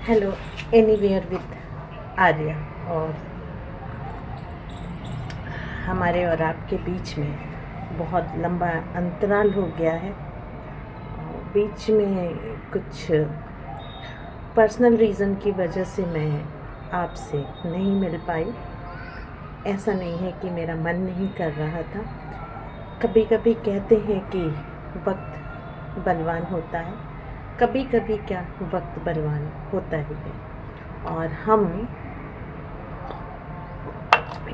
Hello. Anywhere with Arya. और हमारे और आपके बीच में बहुत लंबा अंतराल हो गया है। बीच में कुछ पर्सनल रीज़न की वजह से मैं आपसे नहीं मिल पाई। ऐसा नहीं है कि मेरा मन नहीं कर रहा था। कभी कभी कहते हैं कि वक्त बलवान होता है, कभी कभी क्या वक्त बलवान होता ही है। और हम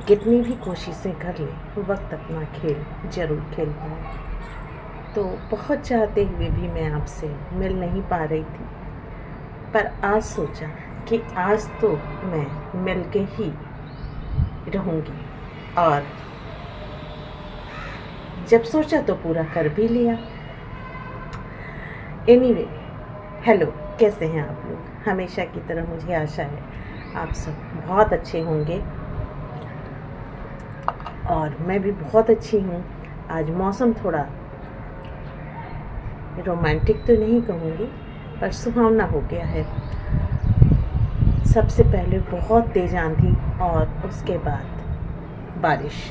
कितनी भी कोशिशें कर लें, वक्त अपना खेल ज़रूर खेलता है। तो बहुत चाहते हुए भी मैं आपसे मिल नहीं पा रही थी, पर आज सोचा कि आज तो मैं मिल के ही रहूँगी। और जब सोचा तो पूरा कर भी लिया। एनीवे, हेलो, कैसे हैं आप लोग? हमेशा की तरह मुझे आशा है आप सब बहुत अच्छे होंगे और मैं भी बहुत अच्छी हूँ। आज मौसम थोड़ा रोमांटिक तो नहीं कहूँगी, पर सुहावना हो गया है। सबसे पहले बहुत तेज़ आंधी और उसके बाद बारिश।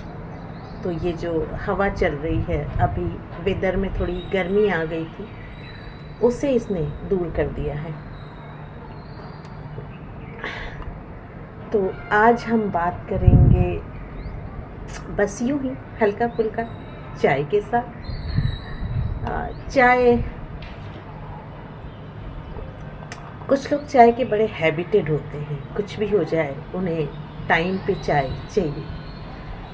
तो ये जो हवा चल रही है, अभी वेदर में थोड़ी गर्मी आ गई थी, उसे इसने दूर कर दिया है। तो आज हम बात करेंगे बस यूँ ही हल्का फुल्का चाय के साथ। चाय, कुछ लोग चाय के बड़े हैबिटेड होते हैं, कुछ भी हो जाए उन्हें टाइम पे चाय चाहिए।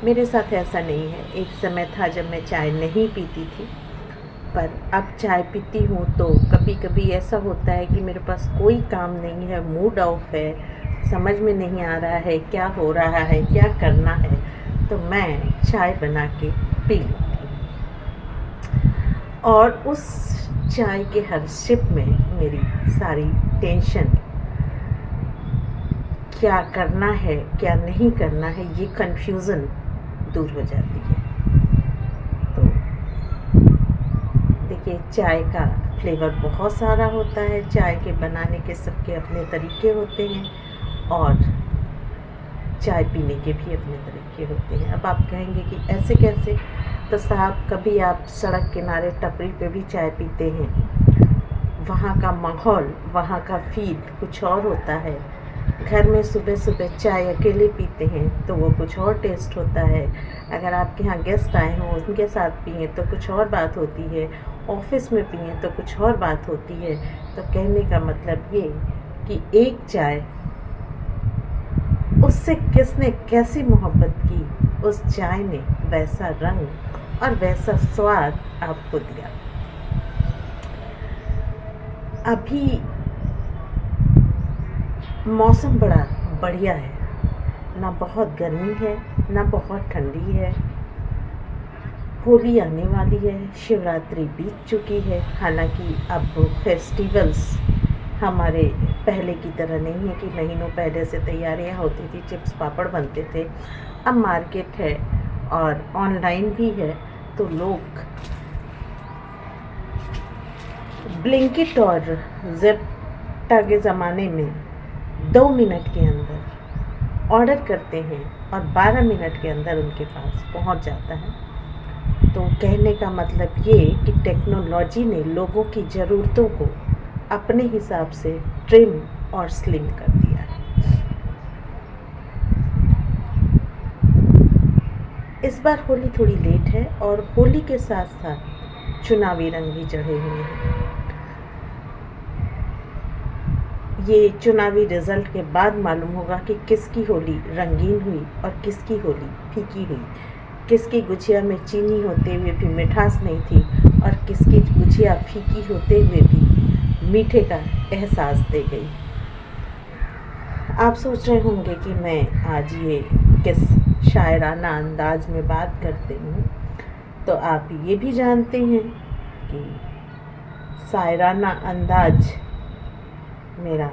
मेरे साथ ऐसा नहीं है। एक समय था जब मैं चाय नहीं पीती थी, पर अब चाय पीती हूँ तो कभी कभी ऐसा होता है कि मेरे पास कोई काम नहीं है, मूड ऑफ है, समझ में नहीं आ रहा है क्या हो रहा है, क्या करना है, तो मैं चाय बना के पी लेती हूँ। और उस चाय के हर सिप में मेरी सारी टेंशन, क्या करना है क्या नहीं करना है, ये कन्फ्यूज़न दूर हो जाती है। तो देखिए, चाय का फ्लेवर बहुत सारा होता है, चाय के बनाने के सबके अपने तरीके होते हैं और चाय पीने के भी अपने तरीके होते हैं। अब आप कहेंगे कि ऐसे कैसे? तो साहब, कभी आप सड़क किनारे टपरी पे भी चाय पीते हैं, वहाँ का माहौल, वहाँ का फील कुछ और होता है। घर में सुबह सुबह चाय अकेले पीते हैं तो वो कुछ और टेस्ट होता है। अगर आपके यहाँ गेस्ट आए हों, उनके साथ पिए तो कुछ और बात होती है। ऑफिस में पिए तो कुछ और बात होती है। तो कहने का मतलब ये कि एक चाय, उससे किसने कैसी मोहब्बत की, उस चाय ने वैसा रंग और वैसा स्वाद आपको दिया। अभी मौसम बड़ा बढ़िया है, ना बहुत गर्मी है ना बहुत ठंडी है। होली आने वाली है, शिवरात्रि बीत चुकी है। हालांकि अब फेस्टिवल्स हमारे पहले की तरह नहीं है कि महीनों पहले से तैयारियां होती थी, चिप्स पापड़ बनते थे। अब मार्केट है और ऑनलाइन भी है, तो लोग ब्लिंकिट और ज़ेप्टा के ज़माने में 2 मिनट के अंदर ऑर्डर करते हैं और 12 मिनट के अंदर उनके पास पहुंच जाता है। तो कहने का मतलब ये कि टेक्नोलॉजी ने लोगों की ज़रूरतों को अपने हिसाब से ट्रिम और स्लिम कर दिया है। इस बार होली थोड़ी लेट है और होली के साथ साथ चुनावी रंग भी चढ़े हुए हैं। ये चुनावी रिजल्ट के बाद मालूम होगा कि किसकी होली रंगीन हुई और किसकी होली फीकी हुई, किसकी गुजिया में चीनी होते हुए भी मिठास नहीं थी और किसकी गुजिया फीकी होते हुए भी मीठे का एहसास दे गई। आप सोच रहे होंगे कि मैं आज ये किस शायराना अंदाज में बात करती हूँ, तो आप ये भी जानते हैं कि शायराना अंदाज मेरा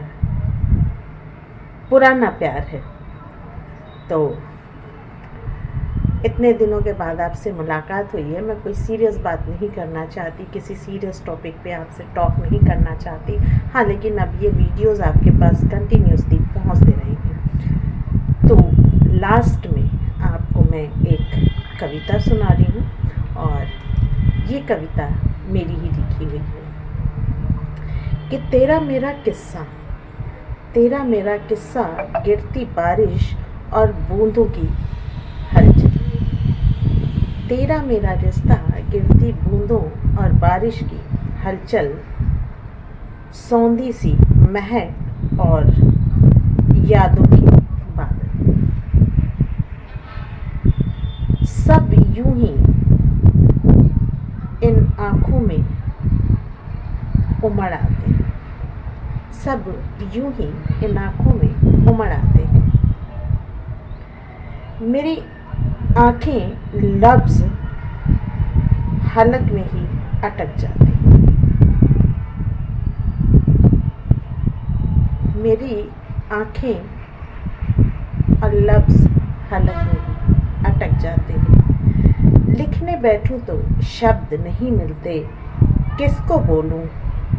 पुराना प्यार है। तो इतने दिनों के बाद आपसे मुलाकात हुई है। मैं कोई सीरियस बात नहीं करना चाहती, किसी सीरियस टॉपिक पे आपसे टॉक नहीं करना चाहती। हाँ, लेकिन अब ये वीडियोस आपके पास कंटिन्यूसली पहुंचते रहेंगे। तो लास्ट में आपको मैं एक कविता सुना रही हूँ, और ये कविता मेरी ही लिखी हुई है कि तेरा मेरा किस्सा गिरती बारिश और बूंदों की हलचल। तेरा मेरा रिश्ता गिरती बूंदों और बारिश की हलचल, सौंधी सी महक और यादों की बादल, सब यूं ही इन आँखों में उमड़ आते हैं, सब यूं ही इन आँखों में उमड़ आते हैं। मेरी आँखें लफ्ज़ हलक में ही अटक जाते हैं। मेरी आँखें और लफ्ज़ हलक में ही अटक जाते हैं। लिखने बैठूं तो शब्द नहीं मिलते, किसको बोलूं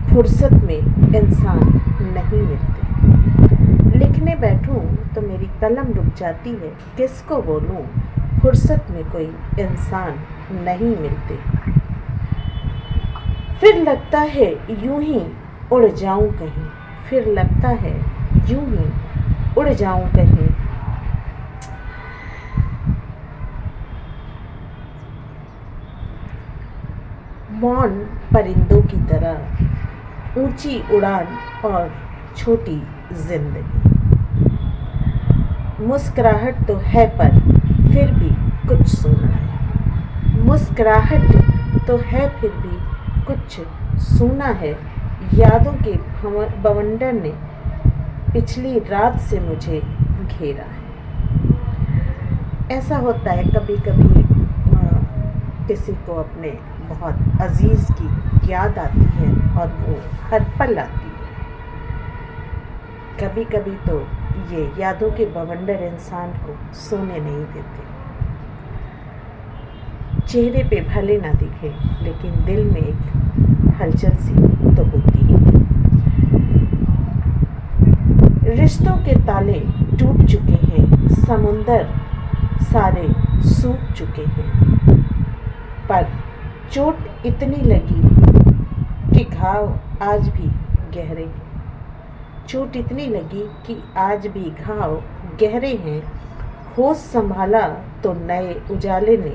फुर्सत में इंसान नहीं मिलते। लिखने बैठूं तो मेरी कलम रुक जाती है, किसको बोलूं फुर्सत में कोई इंसान नहीं मिलते। फिर लगता है यूं ही उड़ जाऊं कहीं, फिर लगता है यूं ही उड़ जाऊं कहीं। मौन परिंदों की तरह, ऊंची उड़ान और छोटी जिंदगी। मुस्कुराहट तो है पर फिर भी कुछ सूना है, मुस्कुराहट तो है फिर भी कुछ सूना है। यादों के बवंडर ने पिछली रात से मुझे घेरा है। ऐसा होता है कभी कभी, किसी को अपने बहुत अजीज़ की याद आती है और वो हर पल आती है। कभी कभी तो ये यादों के बवंडर इंसान को सोने नहीं देते। चेहरे पे भले ना दिखे, लेकिन दिल में एक हलचल सी तो होती ही है। रिश्तों के ताले टूट चुके हैं, समुंदर सारे सूख चुके हैं, पर चोट इतनी लगी कि घाव आज भी गहरे हैं। चोट इतनी लगी कि आज भी घाव गहरे हैं। होश संभाला तो नए उजाले ने,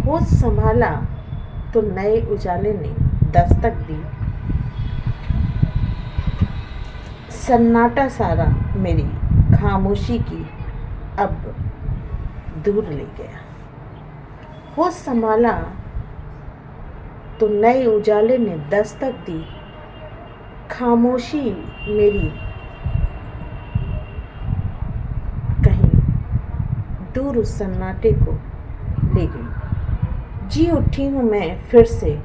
होश संभाला तो नए उजाले ने दस्तक दी। सन्नाटा सारा मेरी खामोशी की अब दूर ले गया। होश संभाला तो नए उजाले ने दस्तक दी। खामोशी मेरी कहीं दूर उस सन्नाटे को ले गई। जी उठी हूँ मैं फिर से,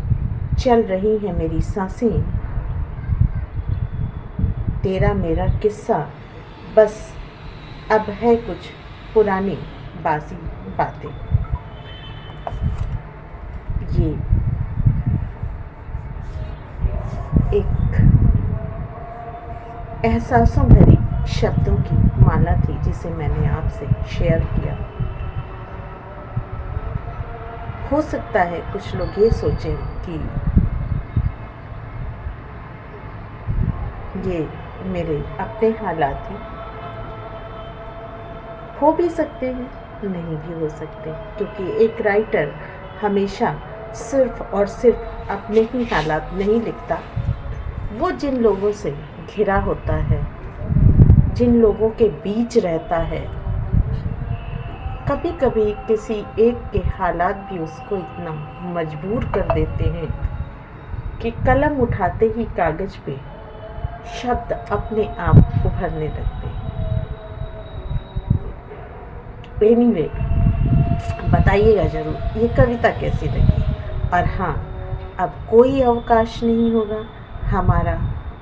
चल रही है मेरी सांसें। तेरा मेरा किस्सा बस अब है कुछ पुरानी बासी बातें। ये एक एहसासों भरी शब्दों की माला थी जिसे मैंने आपसे शेयर किया। हो सकता है कुछ लोग ये सोचें कि ये मेरे अपने हालात हैं। हो भी सकते हैं, नहीं भी हो सकते, क्योंकि एक राइटर हमेशा सिर्फ और सिर्फ अपने ही हालात नहीं लिखता। वो जिन लोगों से घिरा होता है, जिन लोगों के बीच रहता है, कभी कभी किसी एक के हालात भी उसको इतना मजबूर कर देते हैं कि कलम उठाते ही कागज पे शब्द अपने आप उभरने लगते हैं। एनीवे, बताइएगा ज़रूर ये कविता कैसी लगी। और हाँ, अब कोई अवकाश नहीं होगा, हमारा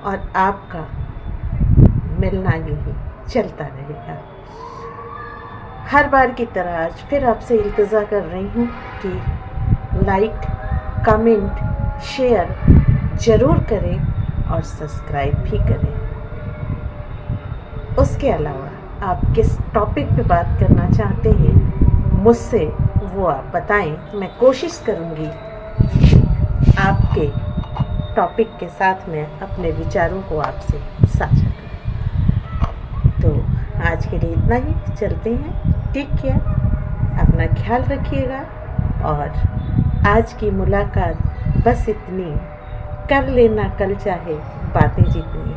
और आपका मिलना यूँ ही चलता रहेगा। हर बार की तरह आज फिर आपसे इंतज़ार कर रही हूँ कि लाइक, कमेंट, शेयर ज़रूर करें और सब्सक्राइब भी करें। उसके अलावा आप किस टॉपिक पे बात करना चाहते हैं मुझसे वो आप बताएं। मैं कोशिश करूँगी आपके टॉपिक के साथ में अपने विचारों को आपसे साझा करूँ। तो आज के लिए इतना ही, चलते हैं। टेक केयर, अपना ख्याल रखिएगा। और आज की मुलाकात बस इतनी, कर लेना कल चाहे बातें जितनी।